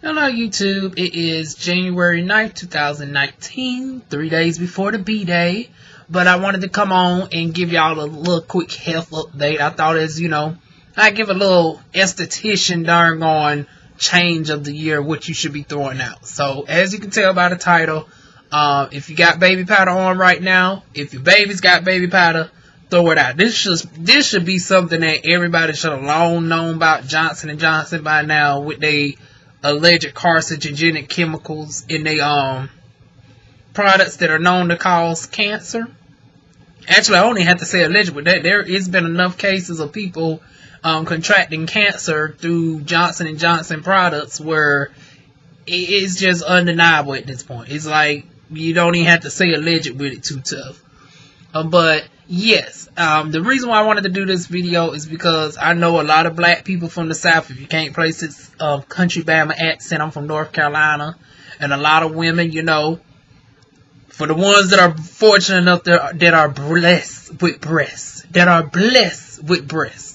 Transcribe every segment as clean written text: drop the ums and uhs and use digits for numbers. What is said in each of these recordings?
Hello YouTube, it is January 9th, 2019, 3 days before the B-Day, but I wanted to come on and give y'all a little quick health update. I thought I give a little esthetician darn on change of the year, what you should be throwing out. So, as you can tell by the title, if you got baby powder on right now, if your baby's got baby powder, throw it out. This should be something that everybody should have long known about Johnson & Johnson by now with they alleged carcinogenic chemicals in their products that are known to cause cancer. Actually, I only have to say alleged, but there has been enough cases of people contracting cancer through Johnson & Johnson products where it's just undeniable at this point. It's like you don't even have to say alleged with it too tough. But yes, the reason why I wanted to do this video is because I know a lot of black people from the South. If you can't place this country Bama accent, I'm from North Carolina, and a lot of women, you know, for the ones that are fortunate enough that are blessed with breasts,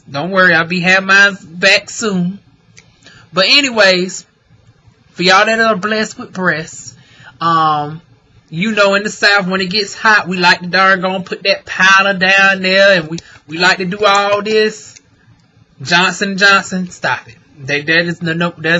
don't worry, I'll be having mine back soon. But anyways, for y'all that are blessed with breasts, you know, in the South, when it gets hot, we like to darn put that powder down there, and we like to do all this. Johnson & Johnson, stop it. That's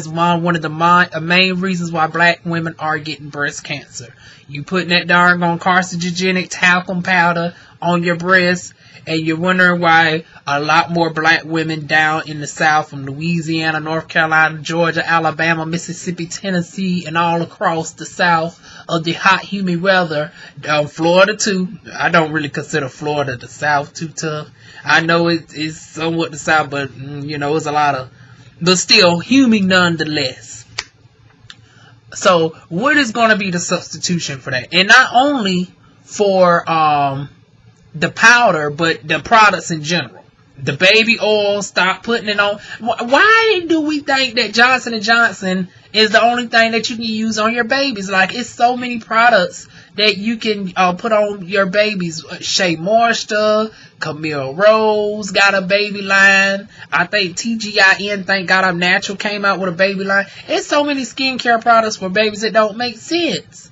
one of the main reasons why black women are getting breast cancer. You putting that darn carcinogenic talcum powder on your breasts, and you're wondering why a lot more black women down in the South, from Louisiana, North Carolina, Georgia, Alabama, Mississippi, Tennessee, and all across the South of the hot, humid weather, Florida too. I don't really consider Florida the South too tough. I know it is somewhat the South, but you know, it's a lot of, but still humid nonetheless. So what is going to be the substitution for that? And not only for the powder, but the products in general. The baby oil, stop putting it on. Why do we think that Johnson & Johnson is the only thing that you can use on your babies? Like, it's so many products that you can put on your babies. Shea Moisture, Camille Rose got a baby line. I think TGIN, Thank God I'm Natural, came out with a baby line. It's so many skincare products for babies that don't make sense.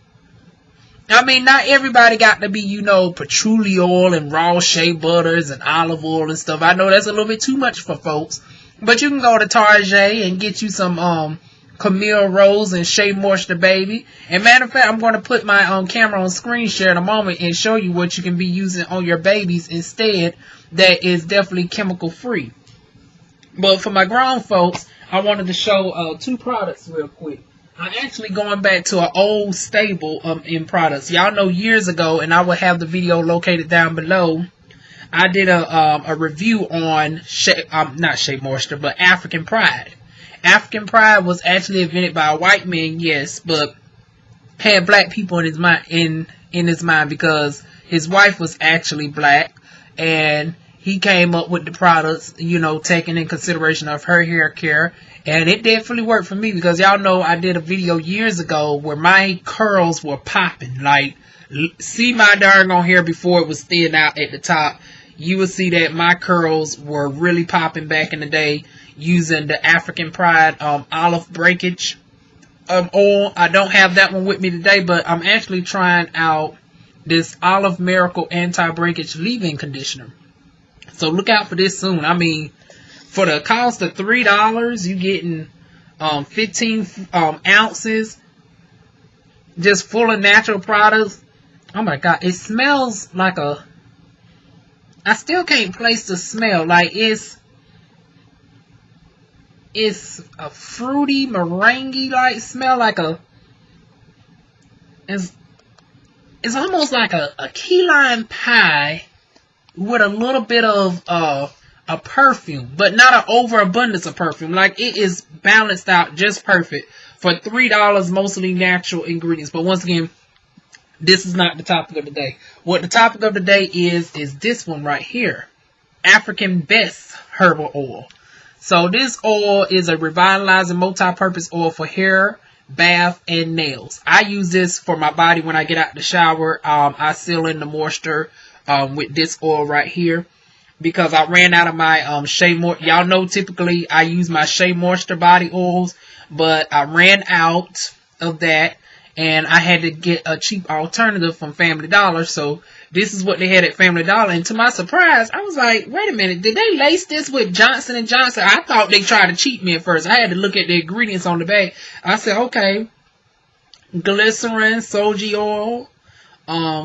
I mean, not everybody got to be, you know, patchouli oil and raw shea butters and olive oil and stuff. I know that's a little bit too much for folks. But you can go to Target and get you some Camille Rose and Shea Moisture, baby. And matter of fact, I'm going to put my camera on screen share in a moment and show you what you can be using on your babies instead that is definitely chemical free. But for my grown folks, I wanted to show two products real quick. I'm actually going back to an old stable in products. Y'all know years ago, and I will have the video located down below, I did a review on not Shea Moisture, but African Pride. African Pride was actually invented by a white man, yes, but had black people in his mind in his mind because his wife was actually black, and he came up with the products, you know, taking in consideration of her hair care. And it definitely worked for me because y'all know I did a video years ago where my curls were popping. Like, see my darn hair before it was thin out at the top. You will see that my curls were really popping back in the day using the African Pride olive breakage oil. I don't have that one with me today, but I'm actually trying out this Olive Miracle Anti-Breakage Leave-In Conditioner. So look out for this soon. I mean, for the cost of $3, you getting 15 ounces just full of natural products. Oh my God, it smells like I still can't place the smell. Like, it's a fruity meringue like smell, like it's almost like a key lime pie with a little bit of a perfume, but not an overabundance of perfume. Like, it is balanced out just perfect for $3, mostly natural ingredients. But once again, this is not the topic of the day. What the topic of the day is this one right here, African Best Herbal Oil. So this oil is a revitalizing multi-purpose oil for hair, bath, and nails. I use this for my body when I get out the shower. I seal in the moisture with this oil right here, because I ran out of my Shea Moisture. Y'all know typically I use my Shea Moisture body oils. but I ran out of that, and I had to get a cheap alternative from Family Dollar. So this is what they had at Family Dollar, and to my surprise, I was like, wait a minute, did they lace this with Johnson & Johnson? I thought they tried to cheat me at first. I had to look at the ingredients on the bag. I said, okay, glycerin, soji oil,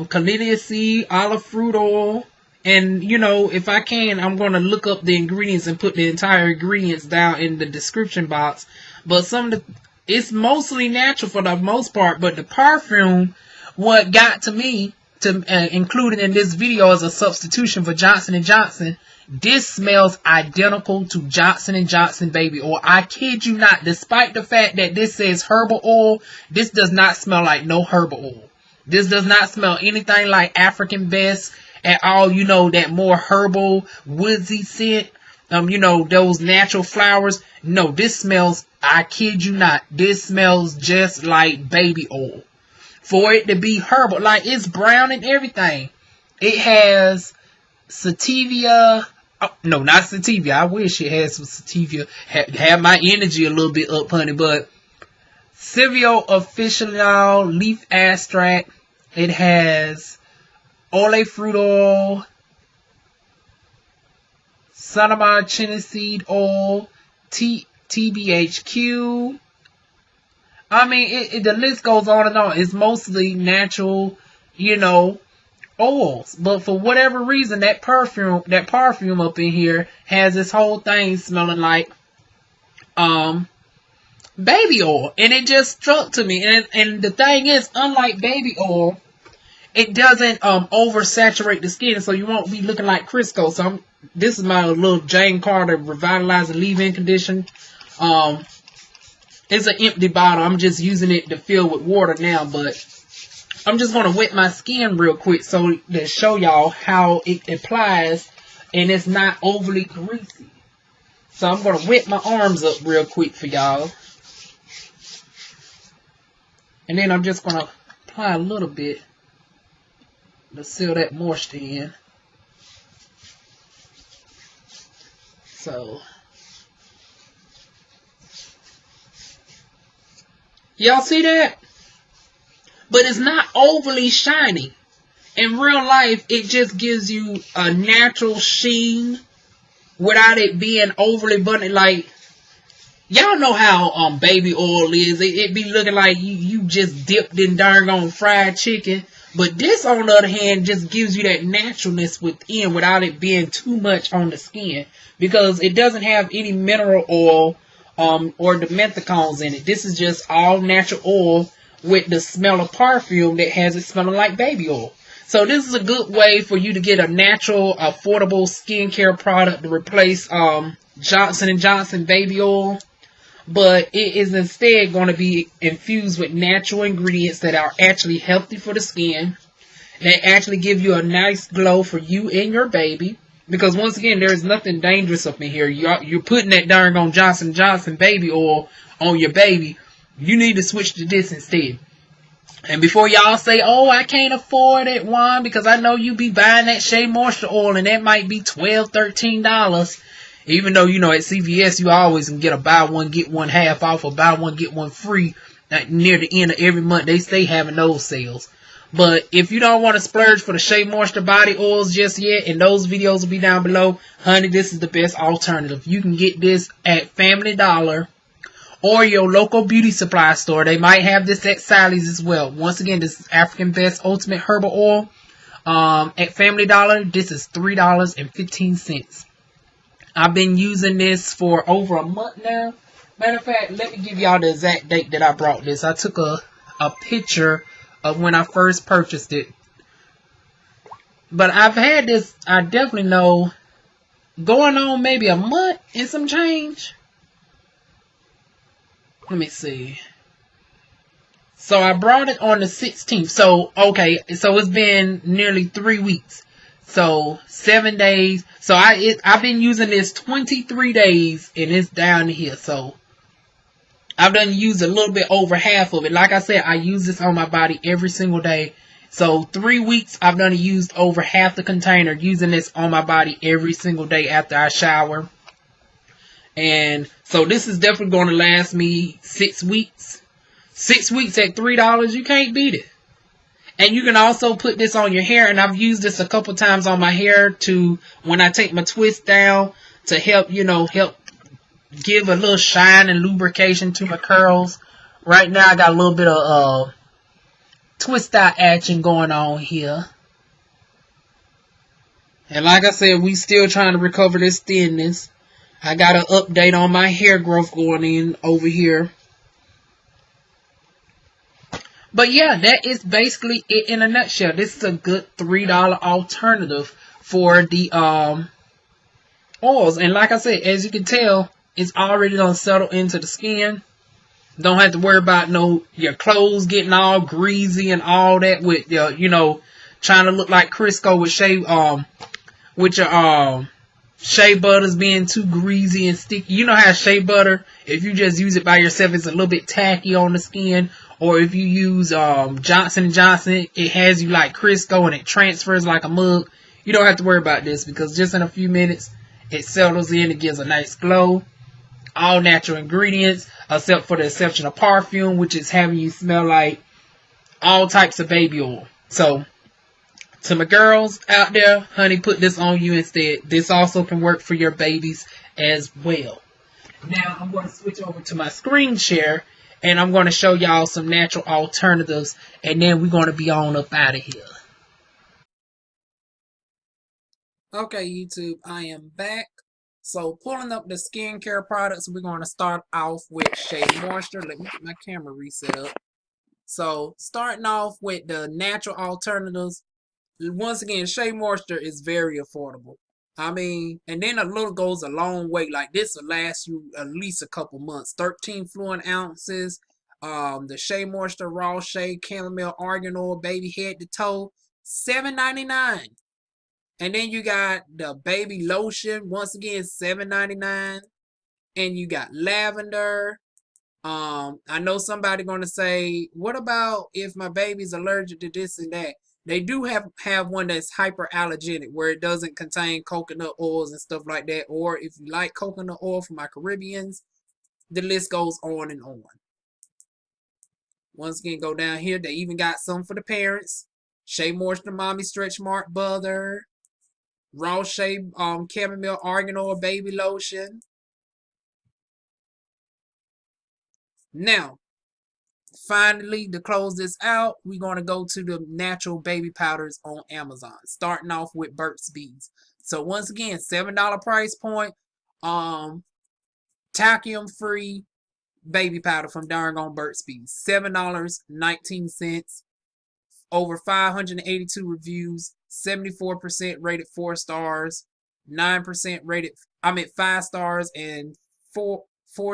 camellia seed, olive fruit oil, and you know, if I can, I'm going to look up the ingredients and put the entire ingredients down in the description box. But some of the, it's mostly natural for the most part, but the perfume, what got to me to include it in this video as a substitution for Johnson & Johnson, this smells identical to Johnson & Johnson baby oil. I kid you not, despite the fact that this says herbal oil, this does not smell like no herbal oil. This does not smell anything like African Best at all. You know, that more herbal, woodsy scent. You know, those natural flowers. No, this smells, I kid you not, this smells just like baby oil. For it to be herbal, like it's brown and everything. It has sativa. Oh, no, not sativa. I wish it had some sativa. Have my energy a little bit up, honey. But Silvio Officinal leaf extract. It has ole fruit oil, Sonoma chinseed oil, TBHQ. I mean, the list goes on and on. It's mostly natural, you know, oils. But for whatever reason, that perfume up in here has this whole thing smelling like baby oil. And it just struck to me. And the thing is, unlike baby oil, it doesn't oversaturate the skin, so you won't be looking like Crisco. So this is my little Jane Carter Revitalizing Leave-In Condition. It's an empty bottle. I'm just using it to fill with water now, but I'm just going to wet my skin real quick so to show y'all how it applies and it's not overly greasy. So I'm going to wet my arms up real quick for y'all. And then I'm just going to apply a little bit to seal that moisture in. So y'all see that? But it's not overly shiny. In real life, it just gives you a natural sheen without it being overly abundant. Like, y'all know how baby oil is. It be looking like you just dipped in darn on fried chicken. But this, on the other hand, just gives you that naturalness within without it being too much on the skin. Because it doesn't have any mineral oil or the menthicons in it. This is just all natural oil with the smell of perfume that has it smelling like baby oil. So this is a good way for you to get a natural, affordable skincare product to replace Johnson & Johnson baby oil. But it is instead going to be infused with natural ingredients that are actually healthy for the skin. That actually give you a nice glow for you and your baby. Because once again, there is nothing dangerous up in here. You're putting that darn on Johnson & Johnson baby oil on your baby. You need to switch to this instead. And before y'all say, oh, I can't afford it, Juan, because I know you be buying that Shea Moisture oil and that might be $12, $13. Even though, you know, at CVS, you always can get a buy one, get one half off or buy one, get one free near the end of every month. They stay having those sales. But if you don't want to splurge for the Shea Moisture body oils just yet, and those videos will be down below, honey, this is the best alternative. You can get this at Family Dollar or your local beauty supply store. They might have this at Sally's as well. Once again, this is African Best Ultimate Herbal Oil. At Family Dollar, this is $3.15. I've been using this for over a month now. Matter of fact, let me give y'all the exact date that I brought this. I took a picture of when I first purchased it. But I've had this, I definitely know, going on maybe a month and some change. Let me see. So I brought it on the 16th. So, okay, so it's been nearly 3 weeks. So 7 days. So I've been using this 23 days and it's down here. So I've done used a little bit over half of it. Like I said, I use this on my body every single day. So 3 weeks I've done used over half the container using this on my body every single day after I shower. And so this is definitely going to last me 6 weeks. 6 weeks at $3, you can't beat it. And you can also put this on your hair, and I've used this a couple times on my hair to, when I take my twist down, to help, help give a little shine and lubrication to my curls. Right now I got a little bit of twist out action going on here. And like I said, we still trying to recover this thinness. I got an update on my hair growth going in over here. But yeah, that is basically it in a nutshell. This is a good $3 alternative for the oils. And like I said, as you can tell, it's already gonna settle into the skin. Don't have to worry about your clothes getting all greasy and all that with your, trying to look like Crisco with your shea butters being too greasy and sticky. You know how shea butter, if you just use it by yourself, it's a little bit tacky on the skin. Or if you use Johnson & Johnson, it has you like Crisco and it transfers like a mug. You don't have to worry about this because just in a few minutes, it settles in. It gives a nice glow. All natural ingredients, except for the exception of perfume, which is having you smell like all types of baby oil. So, to my girls out there, honey, put this on you instead. This also can work for your babies as well. Now, I'm going to switch over to my screen share, and I'm going to show y'all some natural alternatives, and then we're going to be on up out of here. Okay, YouTube, I am back. So, pulling up the skincare products, we're going to start off with Shea Moisture. Let me get my camera reset up. So, starting off with the natural alternatives. Once again, Shea Moisture is very affordable. I mean, and then a little goes a long way. Like this will last you at least a couple months. 13 fluid ounces. The Shea Moisture Raw Shea Chamomile Argan Oil Baby Head to Toe, $7.99. And then you got the baby lotion, once again, $7.99. And you got lavender. I know somebody gonna say, what about if my baby's allergic to this and that? They do have one that's hyperallergenic, where it doesn't contain coconut oils and stuff like that. Or if you like coconut oil from my Caribbeans, the list goes on and on. Once again, go down here. They even got some for the parents. Shea Moisture Mommy Stretch Mark Butter. Raw Shea Chamomile Argan Oil Baby Lotion. Now, finally, to close this out, we're going to go to the natural baby powders on Amazon, starting off with Burt's Bees. So once again, $7 price point, talcum free baby powder from darn on Burt's Bees, $7.19, over 582 reviews, 74% rated 4 stars, 9% rated, 5 stars, and 4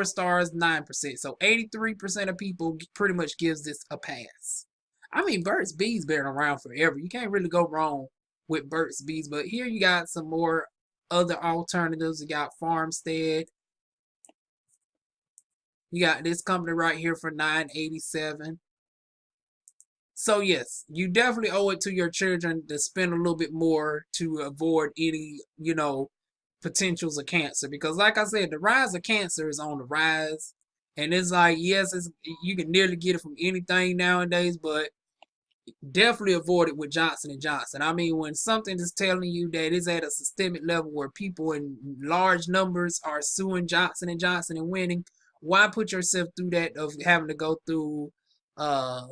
stars, 9%. So 83% of people pretty much gives this a pass. I mean, Burt's Bees been around forever. You can't really go wrong with Burt's Bees. But here you got some more other alternatives. You got Farmstead. You got this company right here for $9.87. So yes, you definitely owe it to your children to spend a little bit more to avoid any, potentials of cancer. Because like I said, the rise of cancer is on the rise. And it's like, yes, you can nearly get it from anything nowadays, but definitely avoid it with Johnson & Johnson. I mean, when something is telling you that it's at a systemic level where people in large numbers are suing Johnson & Johnson and winning, why put yourself through that of having to go through a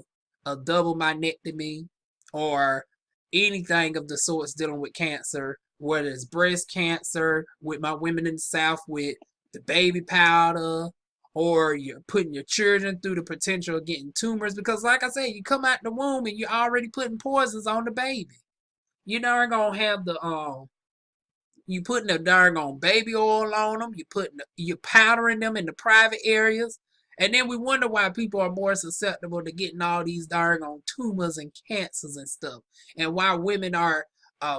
double myectomy or anything of the sorts dealing with cancer, whether it's breast cancer, with my women in the South with the baby powder, or you're putting your children through the potential of getting tumors. Because like I said, you come out the womb and you're already putting poisons on the baby. You're not gonna have you putting the darn baby oil on them. You're powdering them in the private areas. And then we wonder why people are more susceptible to getting all these darn tumors and cancers and stuff. And why women are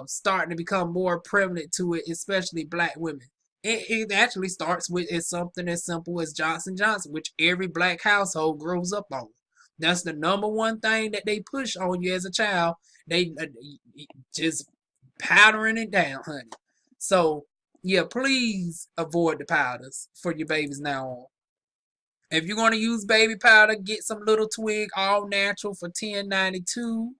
starting to become more prevalent to it, especially black women. It actually starts with something as simple as Johnson & Johnson, which every black household grows up on. That's the number one thing that they push on you as a child. They just powdering it down, honey. So Yeah, please avoid the powders for your babies now on. If you're going to use baby powder, get some Little Twig all natural for $10.92.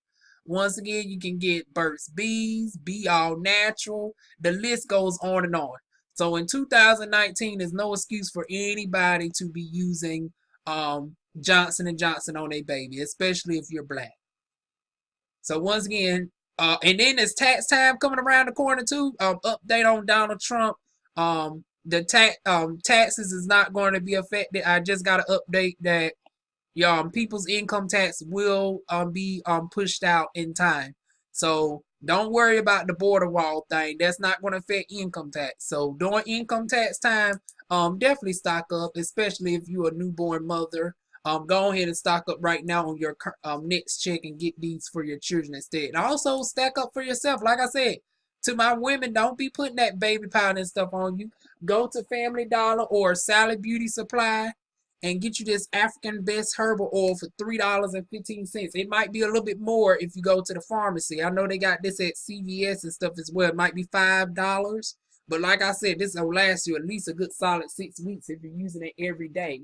Once again, you can get Burt's Bees, Be All Natural. The list goes on and on. So in 2019, there's no excuse for anybody to be using Johnson and Johnson on a baby, especially if you're black. So once again, and then it's tax time coming around the corner too. Update on Donald Trump. The taxes is not going to be affected. I just got to update that people's income tax will be pushed out in time. So don't worry about the border wall thing. That's not going to affect income tax. So during income tax time, definitely stock up, especially if you're a newborn mother. Go ahead and stock up right now on your next check and get these for your children instead. And also stack up for yourself. Like I said, to my women, don't be putting that baby powder and stuff on you. Go to Family Dollar or Sally Beauty Supply and get you this African Best Herbal Oil for $3.15. It might be a little bit more if you go to the pharmacy. I know they got this at CVS and stuff as well. It might be $5. But like I said, this will last you at least a good solid 6 weeks if you're using it every day.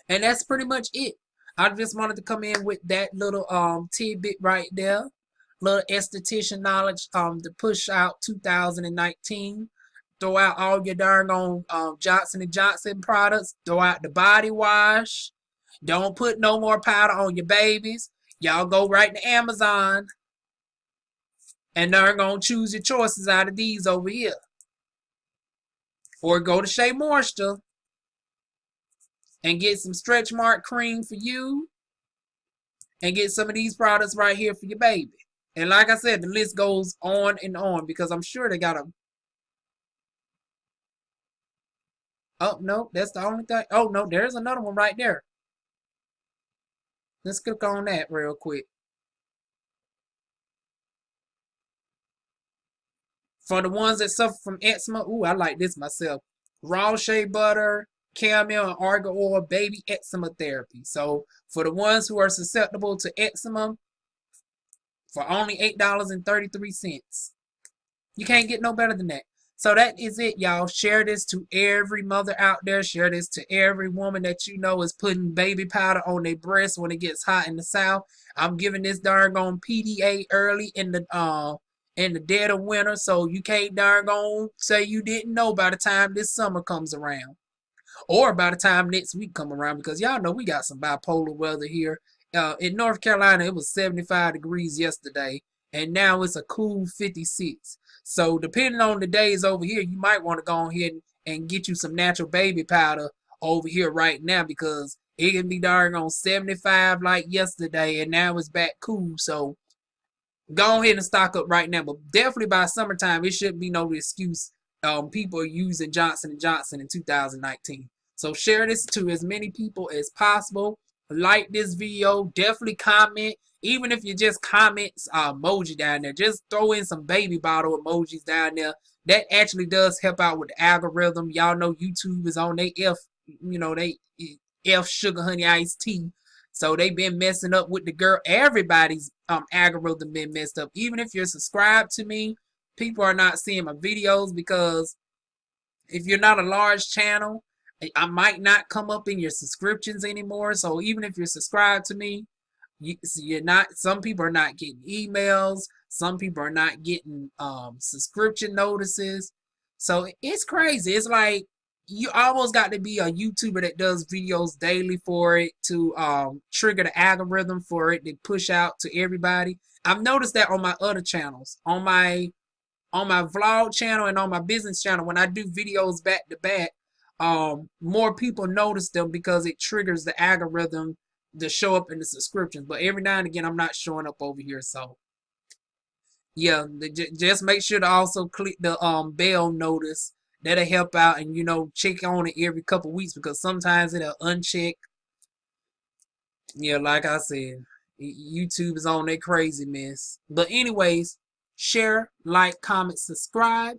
And that's pretty much it. I just wanted to come in with that little tidbit right there. Little esthetician knowledge to push out 2019. Throw out all your darn on Johnson & Johnson products. Throw out the body wash. Don't put no more powder on your babies. Y'all go right to Amazon. And they're going to choose your choices out of these over here. Or go to Shea Moisture and get some stretch mark cream for you. And get some of these products right here for your baby. And like I said, the list goes on and on because I'm sure they got a... Oh, no, that's the only thing. Oh, no, there's another one right there. Let's click on that real quick. For the ones that suffer from eczema, ooh, I like this myself. Raw shea butter, chamomile, and argan oil baby eczema therapy. So for the ones who are susceptible to eczema, for only $8.33. You can't get no better than that. So that is it, y'all. Share this to every mother out there. Share this to every woman that you know is putting baby powder on their breasts when it gets hot in the South. I'm giving this darn on PDA early in the dead of winter, so you can't darn on say you didn't know by the time this summer comes around. Or by the time next week come around, because y'all know we got some bipolar weather here. In North Carolina, it was 75 degrees yesterday, and now it's a cool 56. So depending on the days over here, you might want to go ahead and get you some natural baby powder over here right now, because it can be darn on 75 like yesterday, and now it's back cool. So go ahead and stock up right now. But definitely by summertime, it shouldn't be no excuse. People are using Johnson & Johnson in 2019. So share this to as many people as possible. Like this video. Definitely comment. Even if you just comment emoji down there. Just throw in some baby bottle emojis down there. That actually does help out with the algorithm. Y'all know YouTube is on they F sugar honey iced tea. So they've been messing up with the girl. Everybody's algorithm been messed up. Even if you're subscribed to me, people are not seeing my videos because if you're not a large channel, I might not come up in your subscriptions anymore. So even if you're subscribed to me, you're not. Some people are not getting emails. Some people are not getting subscription notices. So it's crazy. It's like you almost got to be a YouTuber that does videos daily for it to trigger the algorithm for it to push out to everybody. I've noticed that on my other channels, on my vlog channel and on my business channel, when I do videos back to back, more people notice them because it triggers the algorithm to show up in the subscriptions. But every now and again, I'm not showing up over here. So yeah, just make sure to also click the bell notice. That'll help out, and check on it every couple weeks because sometimes it'll uncheck. Yeah, like I said, YouTube is on that crazy mess. But anyways, share, like, comment, subscribe,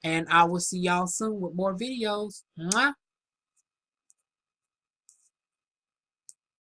and I will see y'all soon with more videos. Mwah.